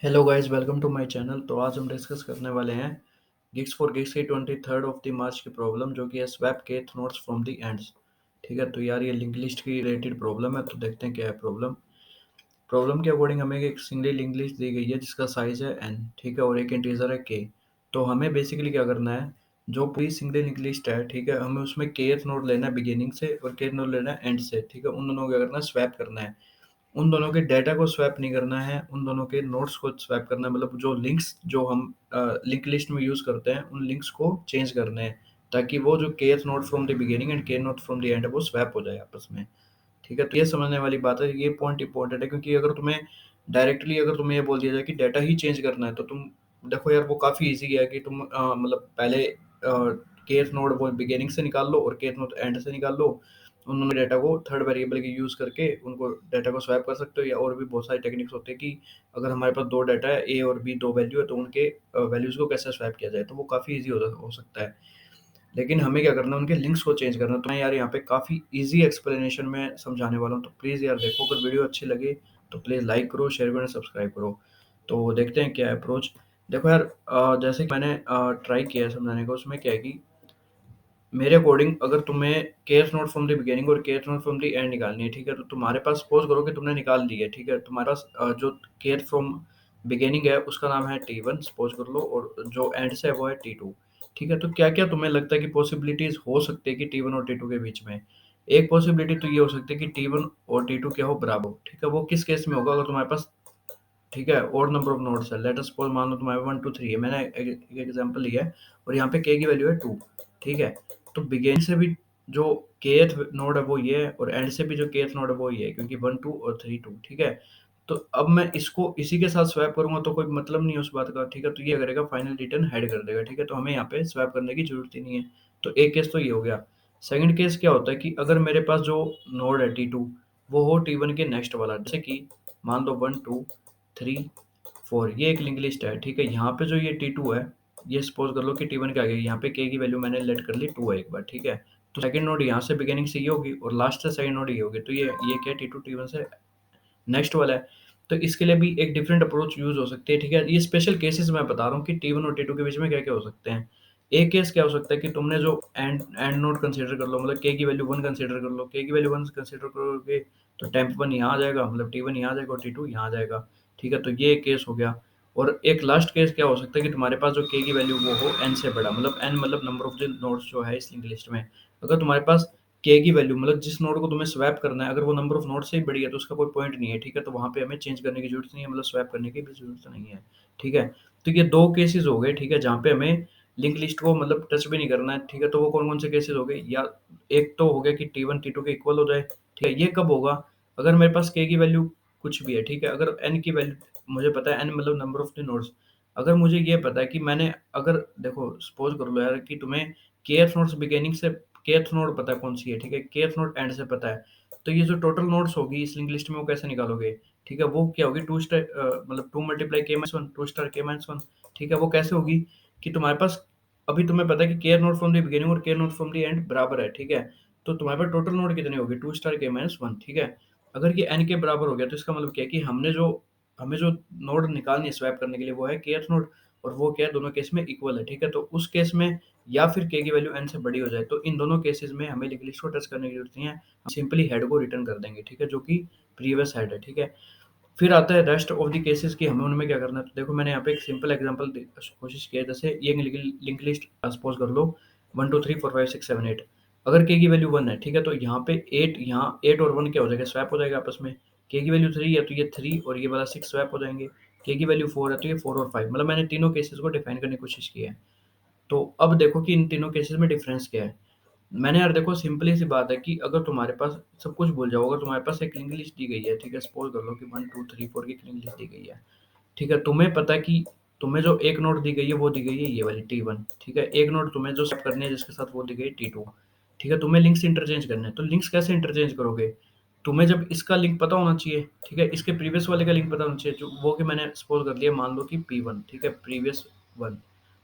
Hello guys, welcome to my channel. तो आज हम डिस्कस करने वाले हैं गिग्स फॉर गिग्स की 23rd ऑफ द मार्च की प्रॉब्लम, जो कि है swap kth notes from the ends. ठीक है, तो यार ये लिंक लिस्ट की रिलेटेड प्रॉब्लम है, तो देखते हैं क्या है प्रॉब्लम। प्रॉब्लम के अकॉर्डिंग हमें एक सिंगल लिंक लिस्ट दी गई है जिसका साइज है n, ठीक है, और एक इंटीजर है k। तो हमें बेसिकली क्या करना है, जो पूरी सिंगल लिंक लिस्ट है, ठीक है, हमें उसमें kth नोड लेना है बिगिनिंग से और kth नोड लेना है एंड से। ठीक है, उन दोनों को क्या करना है, स्वैप करना है। उन दोनों के डेटा को स्वैप नहीं करना है, उन दोनों के नोट्स को स्वैप करना है। मतलब जो लिंक्स जो हम लिंक लिस्ट में यूज़ करते हैं, उन लिंक्स को चेंज करने हैं, ताकि वो जो kth node from the beginning and k node from the and है, वो स्वैप हो जाए आपस में। ठीक है, तो ये समझने वाली बात है, ये पॉइंट इंपॉर्टेंट है, क्योंकि अगर तुम्हें डायरेक्टली अगर तुम्हें ये बोल दिया जाए कि डाटा ही चेंज करना है, तो तुम देखो यार वो काफ़ी ईज़ी है कि तुम मतलब पहले kth नोड वो बिगिनिंग से निकाल लो और kth नोड एंड से निकाल लो। उन दोनों डेटा को थर्ड वेरिएबल की यूज़ करके उनको डेटा को स्वैप कर सकते हो, या और भी बहुत सारी टेक्निक्स होती है कि अगर हमारे पास दो डाटा है, ए और बी, दो वैल्यू है, तो उनके वैल्यूज़ को कैसे स्वैप किया जाए, तो वो काफ़ी ईजी हो सकता है। लेकिन हमें क्या करना है, उनके लिंक्स को चेंज करना है। तो मैं यार यहाँ पे काफ़ी ईजी एक्सप्लेनेशन में समझाने वाला हूँ, तो प्लीज़ यार देखो। अगर वीडियो अच्छी लगे तो प्लीज़ लाइक करो, शेयर करो, सब्सक्राइब करो। तो देखते हैं क्या है अप्रोच। देखो यार, जैसे कि मैंने ट्राई किया है समझाने का, उसमें क्या है कि मेरे अकॉर्डिंग अगर तुम्हें KS note from the beginning और KS note from the end निकालनी है, ठीक है, तो तुम्हारे पास सपोज करो कि तुमने निकाल ली है, ठीक है, तुम्हारे पास जो केएस फ्रॉम बिगिनिंग है उसका नाम है T1 सपोज कर लो, और जो एंड से है वो है T2। ठीक है, तो क्या क्या तुम्हें लगता है कि पॉसिबिलिटीज हो सकती है कि T1 और T2 के बीच में। एक पॉसिबिलिटी तो ये हो सकती है कि T1 और T2 क्या हो, बराबर हो। ठीक है, वो किस केस में होगा, अगर तुम्हारे पास, ठीक है, और नंबर ऑफ नोड्स है। लेट अस सपोज मान लो तुम्हारे 1 2 3 है, मैंने एक एग्जांपल लिया है, और यहाँ पे k की वैल्यू है 2। ठीक है, तो बिगिन से भी जो kth नोड है वो ये है, और एंड से भी जो kth नोड है वो ये है, क्योंकि 1 2 और 3 2। ठीक है, तो अब मैं इसको इसी के साथ स्वैप करूंगा तो कोई मतलब नहीं है उस बात का। ठीक है, तो ये करेगा फाइनल रिटर्न हेड कर देगा। ठीक है, तो हमें यहाँ पे स्वैप करने की जरूरत ही नहीं है। तो एक केस तो ये हो गया। सेकंड केस क्या होता है कि अगर मेरे पास जो नोड है T2 वो हो T1 के नेक्स्ट वाला, जैसे कि मान लो 1 2 3 4, ये एक लिंक लिस्ट है। ठीक है, यहाँ पे जो ये T2 है, ये सपोज कर लो कि T1 के आगे यहाँ पे k की वैल्यू मैंने लेट कर ली 2 है एक बार। ठीक है, तो सेकंड नोड यहाँ से बिगिनिंग से ये होगी और लास्ट से सेकंड नोड ये होगी, तो ये क्या T2 T1 से नेक्स्ट वाला है। तो इसके लिए भी एक डिफरेंट अप्रोच यूज़ हो सकती है। ठीक है, ये स्पेशल केसेस मैं बता रहा हूँ कि T1 और T2 के बीच में क्या-क्या हो सकते हैं। एक केस क्या हो सकता है कि तुमने जो एंड एंड नोड कंसीडर कर लो, मतलब k की वैल्यू 1 कंसीडर कर लो। k की वैल्यू 1 कंसीडर करोगे तो टेम्प 1 यहाँ आ जाएगा, मतलब T1 यहाँ आ जाएगा और T2 यहाँ आ जाएगा। ठीक है, तो ये एक केस हो गया। और एक लास्ट केस क्या हो सकता है कि तुम्हारे पास जो k की वैल्यू वो हो n से बड़ा, मतलब n मतलब नंबर ऑफ द नोड्स जो है इस लिंक लिस्ट में। अगर तुम्हारे पास k की वैल्यू मतलब जिस नोड को तुम्हें स्वैप करना है, अगर वो नंबर ऑफ नोड से ही बड़ी है तो उसका कोई पॉइंट नहीं है। ठीक है, तो वहाँ पे हमें चेंज करने की जरूरत नहीं है, मतलब स्वैप करने की भी जरूरत नहीं है। ठीक है, तो ये दो केसेस हो गए। ठीक है, जहाँ पे हमें लिंक लिस्ट को मतलब टच भी नहीं करना है। ठीक है, तो वो कौन कौन से केसेस हो गए, या एक तो हो गया कि T1 T2 के इक्वल हो जाए। ठीक है, ये कब होगा, अगर मेरे पास k की वैल्यू कुछ भी है। ठीक है, अगर n की वैल्यू मुझे पता है, n मतलब नंबर ऑफ द नोड्स। अगर मुझे ये पता है कि मैंने, अगर देखो सपोज कर लो यार कि तुम्हें kth नोड्स बिगिनिंग से kth नोड पता है कौन सी है। ठीक है, kth नोड एंड से पता है, तो ये जो टोटल नोड्स होगी इस लिंक लिस्ट में वो कैसे निकालोगे। ठीक है, वो क्या होगी, टू स्टार मतलब 2 multiply k minus 1, 2 star k minus 1। ठीक है, वो कैसे होगी कि तुम्हारे पास अभी तुम्हें पता है कि k node from the beginning और k node from the and बराबर है। ठीक है, तो तुम्हारे पास टोटल नोड कितनी होगी, 2 स्टार k माइनस 1। ठीक है, अगर ये n के बराबर हो गया तो इसका मतलब क्या है कि हमें जो नोड निकालनी है स्वैप करने के लिए वो है kth नोड, और वो क्या है, दोनों केस में इक्वल है। ठीक है, तो उस केस में या फिर k की वैल्यू n से बड़ी हो जाए, तो इन दोनों केसेस में हमें लिंक लिस्ट को टच करने की जरूरत नहीं है, हम सिंपली हेड को रिटर्न कर देंगे। ठीक है, जो कि प्रीवियस हेड है। ठीक है, फिर आता है रेस्ट ऑफ द केसेस कि हमें उनमें क्या करना है। तो देखो मैंने यहाँ पे एक सिंपल एग्जांपल कोशिश किया है। जैसे ये लिंक लिस्ट सपोज कर लो 1 2 3 4 5 6 7 8। अगर k की वैल्यू 1 है, ठीक है, तो यहाँ पे 8, यहाँ 8 और 1 क्या हो जाएगा, स्वैप हो जाएगा आपस में। k की वैल्यू 3 है तो ये 3 और ये वाला 6 स्वैप हो जाएंगे। k की वैल्यू 4 है तो ये 4 और 5, मतलब मैंने तीनों केसेस को डिफाइन करने की कोशिश की है। तो अब देखो कि इन तीनों केसेस में डिफरेंस क्या है। मैंने यार देखो सिंपली सी बात है कि अगर तुम्हारे पास सब कुछ भूल जाओ, अगर तुम्हारे पास एक लिंक लिस्ट दी गई है। ठीक है, सपोज कर लो कि 1 2 3 4 की लिंक लिस्ट दी गई है। ठीक है, तुम्हें पता है कि तुम्हें जो एक नोट दी गई है वो दी गई है ये वाली T1। ठीक है, एक नोट तुम्हें जो सेव करनी है जिसके साथ वो दी गई T2। ठीक है, तुम्हें लिंक्स इंटरचेंज करने हैं, तो लिंक्स कैसे इंटरचेंज करोगे, तुम्हें जब इसका लिंक पता होना चाहिए। ठीक है, इसके प्रीवियस वाले का लिंक पता होना चाहिए, जो वो कि मैंने सपोज कर लिया, मान लो कि P1। ठीक है, प्रीवियस वन,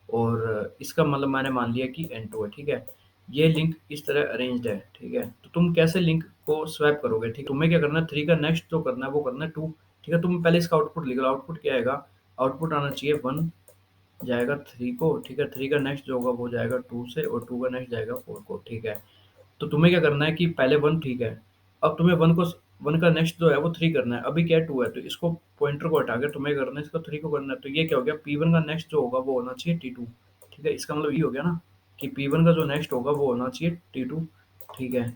और इसका मतलब मैंने मान लिया कि N2 है। ठीक है, ये लिंक इस तरह अरेंज्ड है। ठीक है, तो तुम कैसे लिंक को स्वैप करोगे। ठीक, तुम्हें क्या करना है, 3 का नेक्स्ट जो करना है वो करना है 2। ठीक है, तुम पहले इसका आउटपुट लिख लो, आउटपुट क्या आएगा, आउटपुट आना चाहिए 1 जाएगा 3 को, ठीक है, 3 का नेक्स्ट जो होगा वो जाएगा 2 से, और 2 का नेक्स्ट जाएगा 4 को, ठीक है। तो तुम्हें क्या करना है कि पहले 1 ठीक है, अब तुम्हें 1 का नेक्स्ट जो है वो 3 करना है, अभी क्या है 2 है, तो इसको पॉइंटर को हटा के तुम्हें करना है इसको 3 को करना है, तो ये क्या हो गया, P1 का नेक्स्ट जो होगा वो होना चाहिए T2, ठीक है, इसका मतलब ये हो गया ना कि P1 का जो नेक्स्ट होगा वो होना चाहिए T2, ठीक है,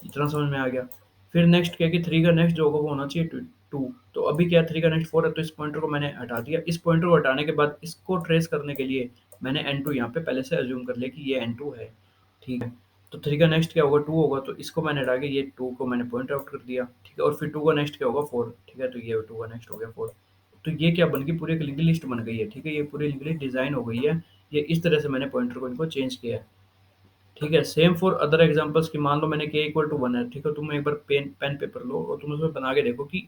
इतना समझ में आ गया। फिर नेक्स्ट क्या है कि 3 का नेक्स्ट जो होगा वो होना चाहिए 2, तो अभी क्या है 3 का नेक्स्ट 4 है, तो इस पॉइंटर को मैंने हटा दिया, इस पॉइंटर को हटाने के बाद इसको ट्रेस करने के लिए मैंने N2 यहाँ पे पहले से अज्यूम कर लिया कि ये N2 है, ठीक है। तो 3 का नेक्स्ट क्या होगा 2 होगा, तो इसको मैंने हटा के ये 2 को मैंने पॉइंट आउट कर दिया, ठीक है, और फिर 2 का नेक्स्ट क्या होगा 4, ठीक है, तो ये 2 का नेक्स्ट हो गया 4। तो ये क्या बन गई, पूरी एक लिंक्ड लिस्ट बन गई है, ठीक है, ये पूरी लिंक्ड लिस्ट डिज़ाइन हो गई है, ये इस तरह से मैंने पॉइंटर को इनको चेंज किया है। ठीक है, सेम फॉर अदर एग्जांपल्स की मान लो मैंने k इक्वल टू 1 है, ठीक है, तुम एक बार पेन पेपर लो और तुम उसमें बना के देखो कि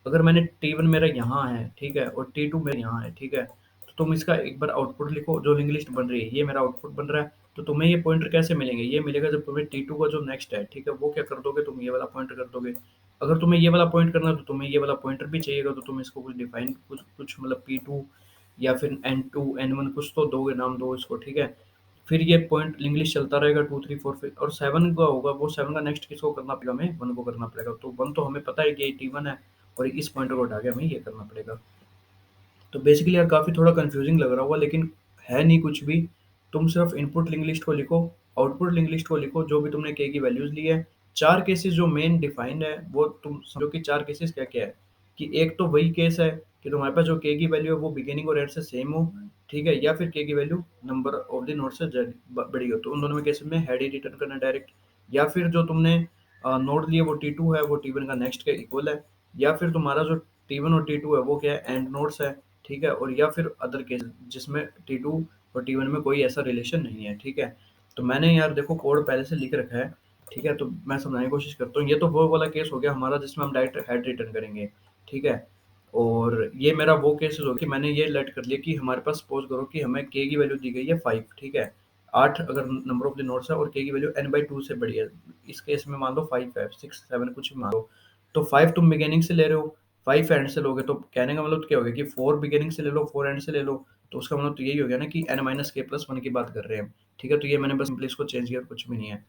अगर मैंने T1 मेरा यहाँ है, ठीक है, और T2 मेरे यहाँ है, ठीक है, तो तुम इसका एक बार आउटपुट लिखो, जो लिंक लिस्ट बन रही है ये मेरा आउटपुट बन रहा है, तो तुम्हें ये पॉइंटर कैसे मिलेंगे, ये मिलेगा जब तुम्हें T2 का जो नेक्स्ट है, ठीक है, वो क्या कर दोगे, तुम ये वाला पॉइंटर कर दोगे। अगर तुम्हें ये वाला पॉइंट करना है तो तुम्हें ये वाला पॉइंटर भी चाहिएगा, तो तुम इसको कुछ डिफाइन कुछ कुछ मतलब P2 या फिर N2 N1 कुछ तो दोगे, नाम दो इसको, ठीक है। फिर ये पॉइंट इंग्लिश चलता रहेगा 2 3 4 फिर, और 7 का होगा वो 7 का नेक्स्ट किसको करना पड़ेगा, हमें 1 को करना पड़ेगा, तो 1 तो हमें पता है कि 81 है, और इस पॉइंटर को हटा के हमें ये करना पड़ेगा। तो बेसिकली यार काफ़ी थोड़ा कंफ्यूजिंग लग रहा होगा, लेकिन है नहीं कुछ भी। तुम सिर्फ इनपुट लिंक लिस्ट को लिखो, आउटपुट लिंक लिस्ट को लिखो, जो भी तुमने के की वैल्यूज ली है, चार केसेस जो मेन डिफाइंड है वो तुम समझो कि चार केसेस क्या क्या है, कि एक तो वही केस है कि तुम्हारे पास जो के की वैल्यू है वो बिगिनिंग और एंड से सेम हो, ठीक है, या फिर के की value number of the node से बड़ी हो, तो उन दोनों में केसेस में हेड ही रिटर्न करना डायरेक्ट, या फिर जो तुमने नोड लिए वो T2 है, वो T1 का नेक्स्ट के इक्वल है, या फिर तुम्हारा जो T1 और T2 है वो क्या है, एंड नोड्स है, ठीक है, और या फिर अदर केस जिसमें T2 और T1 में कोई ऐसा रिलेशन नहीं है, ठीक है। तो मैंने यार देखो कोड पहले से लिख रखा है, ठीक है, तो मैं समझाने की कोशिश करता हूँ। ये तो वो वाला केस हो गया हमारा जिसमें हम डायरेक्ट हेड रिटर्न करेंगे, ठीक है, और ये मेरा वो केस हो कि मैंने ये लेट कर लिया कि हमारे पास सपोज करो कि हमें के की वैल्यू दी गई है 5, ठीक है, 8 अगर नंबर ऑफ द नोड्स है और के की वैल्यू n/2 से बड़ी है, इस केस में मान लो 5 है, 6 7 कुछ भी मान लो, तो 5 तुम बिगिनिंग से ले रहे हो, 5 एंड से लोगे, तो कहने का मतलब क्या हो गया कि 4 बिगिनिंग से ले लो, 4 एंड से ले लो, तो उसका मतलब तो यही हो गया ना कि n-k+1 की बात कर रहे हैं हम, ठीक है, तो ये मैंने बस सिंपली इसको चेंज किया और कुछ भी नहीं है।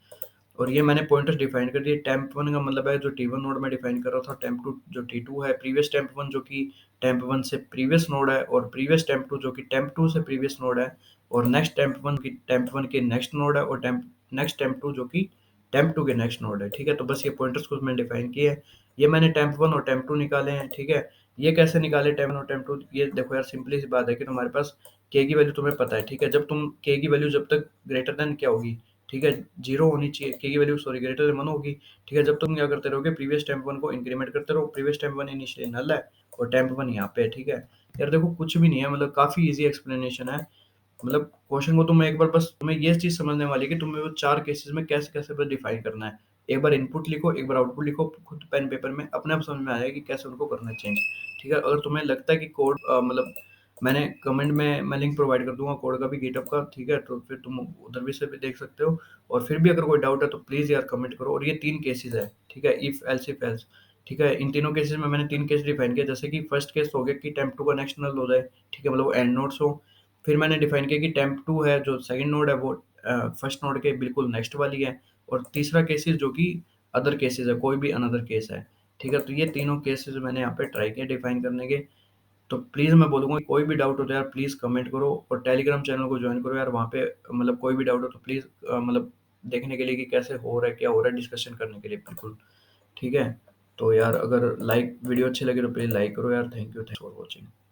और ये मैंने पॉइंटर्स डिफाइन कर दिए। टेम्प वन का मतलब है जो T1 नोड में डिफाइन कर रहा था, टेम्प टू जो T2 है, प्रीवियस टेम्प वन जो कि टेम्प वन से प्रीवियस नोड है, और प्रीवियस टेम्प टू जो कि टेम्प टू से प्रीवियस नोड है, और नेक्स्ट टेम्प वन की टेम्प वन के नेक्स्ट नोड है, और टेम्प नेक्स्ट टेम्प टू जो कि टेम्प टू के नेक्स्ट नोड है, ठीक है, तो बस ये पॉइंटर्स को मैंने डिफाइन किए हैं। ये मैंने टेम्प वन और टेम्प टू निकाले हैं, ठीक है। ये कैसे निकाले टेम्प वन और टेम्प टू, ये देखो यार सिंपली सी बात है कि तुम्हारे पास के की वैल्यू तुम्हें पता है, ठीक है, जब तुम के की वैल्यू जब तक ग्रेटर देन क्या होगी, ठीक है, 0 होनी चाहिए, के की वैल्यू सॉरी ग्रेटर देन 1 होगी, ठीक है, जब तुम क्या करते रहोगे प्रीवियस टेम्प 1 को इंक्रीमेंट करते रहो, प्रीवियस टेम्प 1 इनिशियली नल है और टेम्प 1 यहाँ पे है, ठीक है। यार देखो कुछ भी नहीं है, मतलब काफ़ी ईज़ी एक्सप्लेनेशन है। मतलब क्वेश्चन को तुम एक बार बस तुम्हें ये चीज़ समझने वाली है कि तुम्हें वो 4 केसेस में कैसे-कैसे बस डिफाइन करना है। एक बार इनपुट लिखो, एक बार आउटपुट लिखो, खुद पेन पेपर में अपने आप समझ में आएगा कि कैसे उनको करना है चेंज, ठीक है। अगर तुम्हें लगता है कि कोड मतलब मैंने कमेंट में मैं लिंक प्रोवाइड कर दूँगा कोड का भी गिटहब का, ठीक है, तो फिर तुम उधर भी से भी देख सकते हो। और फिर भी अगर कोई डाउट है तो प्लीज़ यार कमेंट करो। और ये 3 केसेस है, ठीक है, इफ एल्स, ठीक है। इन तीनों केसेस में मैंने 3 केस डिफाइन किया, जैसे कि फर्स्ट केस हो गया कि टेम्प 2 का नेक्स्ट नल हो जाए, ठीक है, मतलब वो एंड नोड्स हो। फिर मैंने डिफाइन किया कि टेम्प 2 है जो सेकंड नोड है वो फर्स्ट नोड के बिल्कुल नेक्स्ट वाली है। और तीसरा केसेस जो कि अदर केसेस है, कोई भी अनदर केस है, ठीक है। तो ये तीनों केसेस मैंने यहाँ पे ट्राई किए डिफाइन करने के। तो प्लीज़ मैं बोलूँगा कोई भी डाउट हो तो यार प्लीज़ कमेंट करो, और टेलीग्राम चैनल को ज्वाइन करो यार, वहाँ पे मतलब कोई भी डाउट हो तो प्लीज़ मतलब देखने के लिए कि कैसे हो रहा है, क्या हो रहा है, डिस्कशन करने के लिए बिल्कुल, ठीक है। तो यार अगर वीडियो अच्छी लगी तो प्लीज़ लाइक करो यार। Thank you, thanks for watching.